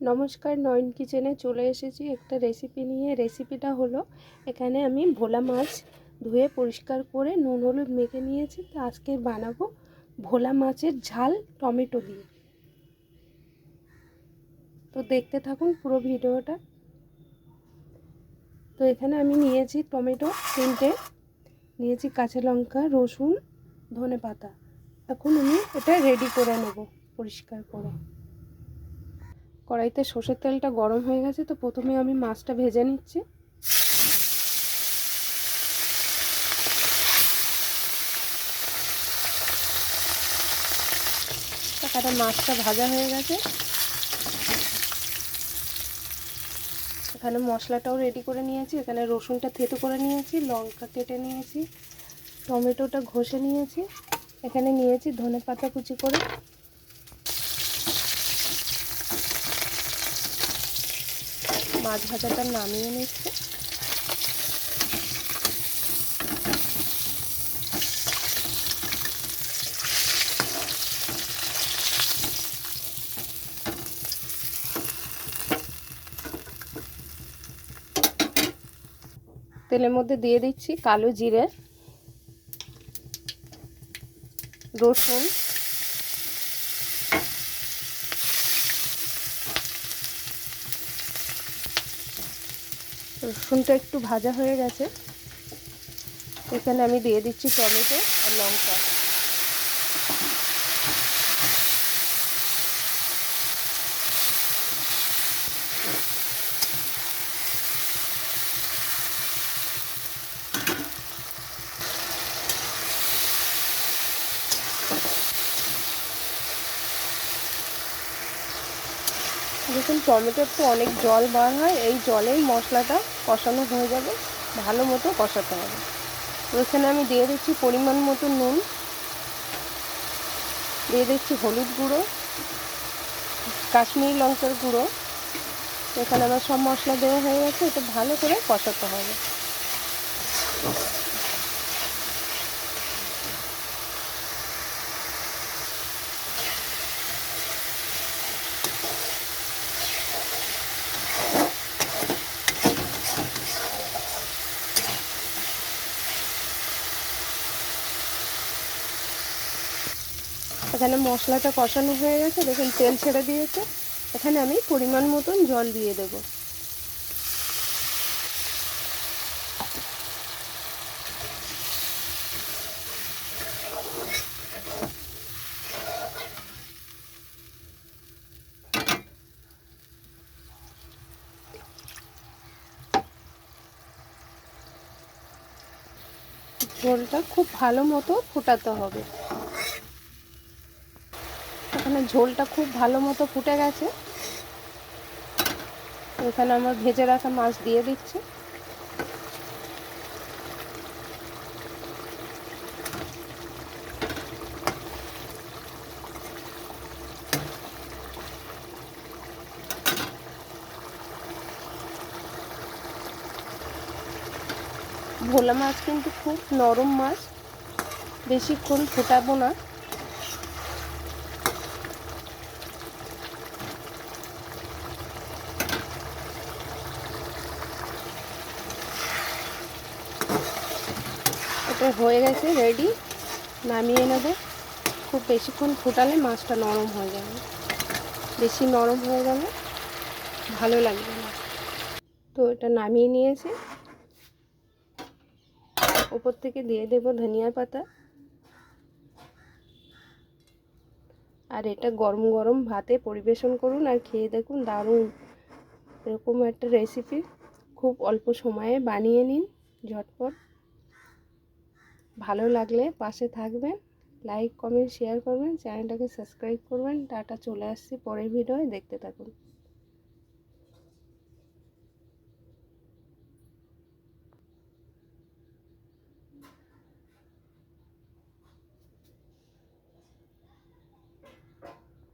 নমস্কার, নয়ন কিচেনে চলে এসেছি একটা রেসিপি নিয়ে। রেসিপিটা হলো, এখানে আমি ভোলা মাছ ধুয়ে পরিষ্কার করে নুন হলুদ মেখে নিয়েছি। তো আজকে বানাবো ভোলা মাছের ঝাল টমেটো দিয়ে। তো দেখতে থাকুন পুরো ভিডিওটা। তো এখানে আমি নিয়েছি টমেটো 3টে, নিয়েছি কাঁচা লঙ্কা, রসুন, ধনেপাতা। এখন আমি এটা রেডি করে নেব পরিষ্কার করে। কড়াইতে সর্ষের তেলটা গরম হয়ে গেছে, তো প্রথমে আমি মাছটা ভেজে নিচ্ছি। এখানে মাছটা ভাজা হয়ে গেছে, এখানে মশলাটাও রেডি করে নিয়েছি। এখানে রসুনটা থেতো করে নিয়েছি, লঙ্কা কেটে নিয়েছি, টমেটোটা ঘষে নিয়েছি, এখানে নিয়েছি ধনেপাতা কুচি করে। মাছ ভাজাটা নামিয়ে নিচ্ছি। তেলের মধ্যে দিয়ে দিচ্ছি কালো জিরে, রসুন, রসুনটা একটু ভাজা হয়ে গেছে, এখানে আমি দিয়ে দিচ্ছি টমেটো আর লঙ্কা। দেখুন টমেটোর তো অনেক জল বার হয়, এই জলেই মশলাটা কষানো হয়ে যাবে, ভালো মতো কষাতে হবে। তো এখানে আমি দিয়ে দিচ্ছি পরিমাণ মতো নুন, দিয়ে দিচ্ছি হলুদ গুঁড়ো, কাশ্মীরি লঙ্কার গুঁড়ো। এখানে আমার সব মশলা দেওয়া হয়ে গেছে, এটা ভালো করে কষাতে হবে। এখানে মশলাটা কষানো হয়ে গেছে, দেখুন তেল ছেড়ে দিয়েছে। এখানে আমি পরিমাণ মতন জল দিয়ে দেব। ঝোলটা খুব ভালো মতো ফোটাতে হবে। এখানে ঝোলটা খুব ভালো মতো ফুটে গেছে, এখানে আমার ভেজে রাখা মাছ দিয়ে দিচ্ছি। ভোলা মাছ কিন্তু খুব নরম মাছ, বেশিক্ষণ ফোটাবো না। এটা হয়ে গেছে, রেডি, নামিয়ে নেব। খুব বেশিক্ষণ ফোটালে মাছটা নরম হয়ে যাবে, বেশি নরম হয়ে গেলে ভালো লাগবে না। তো এটা নামিয়ে নিয়েছি, উপর থেকে দিয়ে দেব ধনিয়া পাতা। আর এটা গরম গরম ভাতে পরিবেশন করুন আর খেয়ে দেখুন, দারুণ। এরকম একটা রেসিপি খুব অল্প সময়ে বানিয়ে নিন ঝটপট। ভালো লাগলে পাশে থাকবেন, লাইক কমেন্ট শেয়ার করবেন, চ্যানেলটাকে সাবস্ক্রাইব করবেন। টাটা, চলে আসছি পরের ভিডিওয়, দেখতে থাকুন।